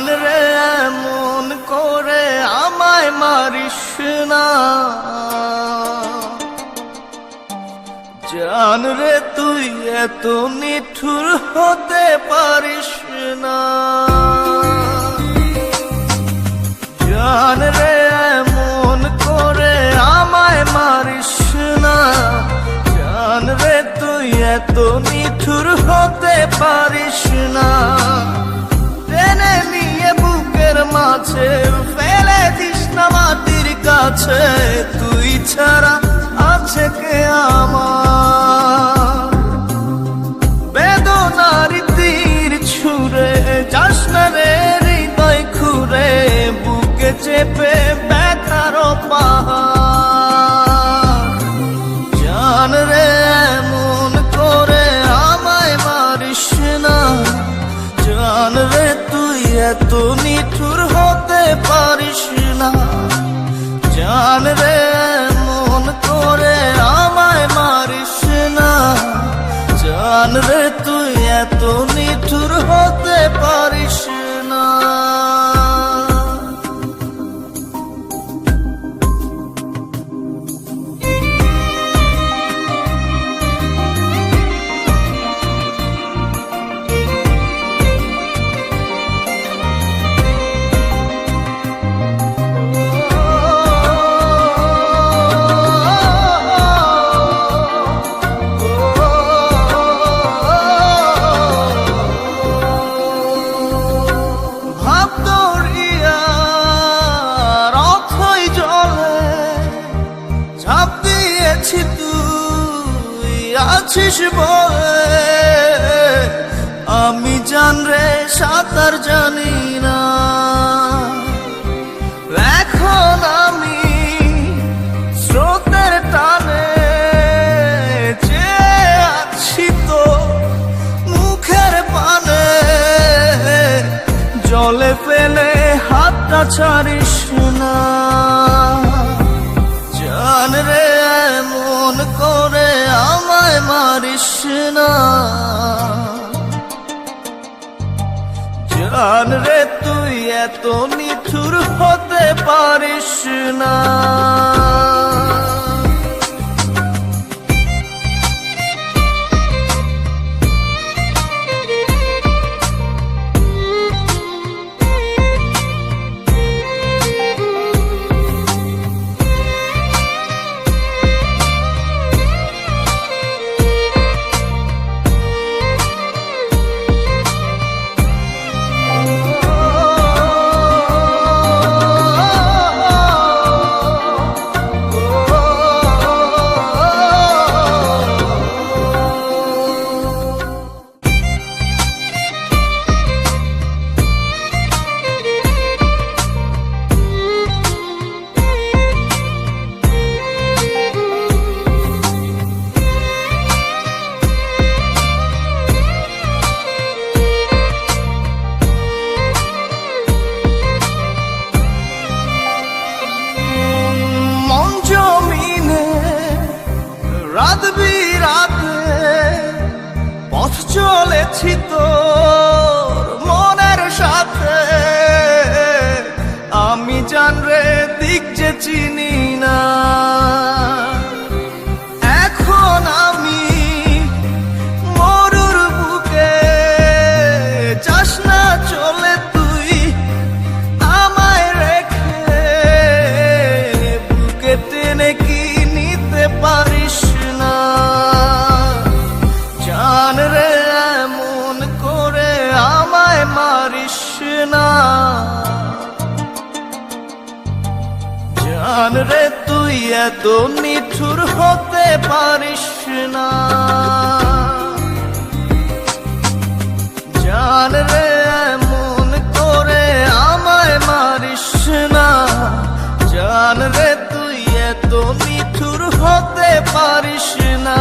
জান রে এমন করে আমায় মারিস না, জান রে তুই এত নিঠুর হতে পারিস না। জান রে এমন করে আমায় মারিস না, জান রে তুই এত নিঠুর হতে পারিস না। টেনে নিয়ে বুকের মাঝে ফেলে দিস না মাটির কাছে, তুই ছাড়া আছে কে আমার। বেদনার তীর ছুঁড়ে যাস না রে হৃদয় খুঁড়ে, বুকে চেপে ব্যথার পাহাড়। জান রে এমন করে আমায় মারিস না, জান রে তুই এত নিঠুর হতে পারিস না। জান রে এমন করে আমায় মারিস না, জান রে তুই এত নিঠুর হতে পারিস না। তুই আছিস বলে আমি জান রে সাঁতার জানি না, এখন আমি স্রোতের টানে চেয়ে আছি তো মুখের পানে। জলে ফেলে হাতটা ছাড়িস না, জান রে এমন করে আমায় মারিস না। জান রে তুই এত নিঠুর হতে পারিস না। রাত বিরাতে পথ চলেছি তোর মনের সাথে, আমি জান রে দিক যে চিনি না। এখন আমি মরুর বুকে, যাস না চলে তুই আমায় রেখে, বুকে টেনে কি নিতে পারিস না। জান রে এমন করে আমায় মারিস না, জান রে তুই এত নিঠুর হতে পারিস না। জান রে এমন করে আমায় মারিস না, জান রে তুই এত নিঠুর হতে পারিস না।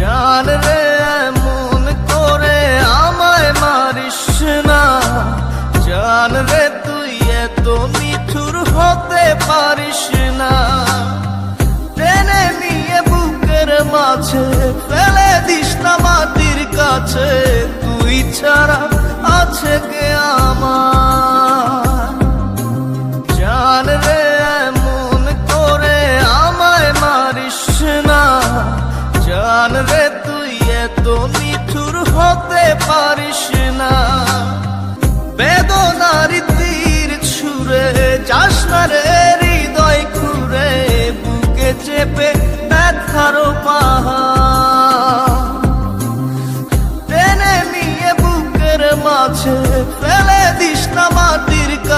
জান রে এমন করে আমায় মারিস না, জান রে তুই এত নিঠুর হতে পারিস না। টেনে নিয়ে বুকের মাঝে ফেলে দিস না মাটির কাছে, তুই ছাড়া আছে কে আমার।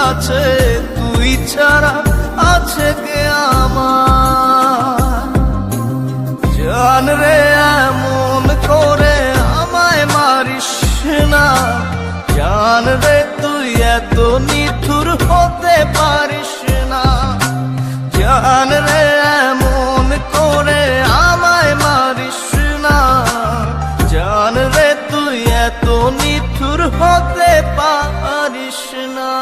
কাছে, তুই ছাড়া আছে কে আমার? জান রে এমন করে আমায় মারিস না, জান রে তুই এত নিঠুর হতে পারিস না। জান রে এমন করে আমায় মারিস না, জান রে তুই এত নিঠুর হতে পারিস না।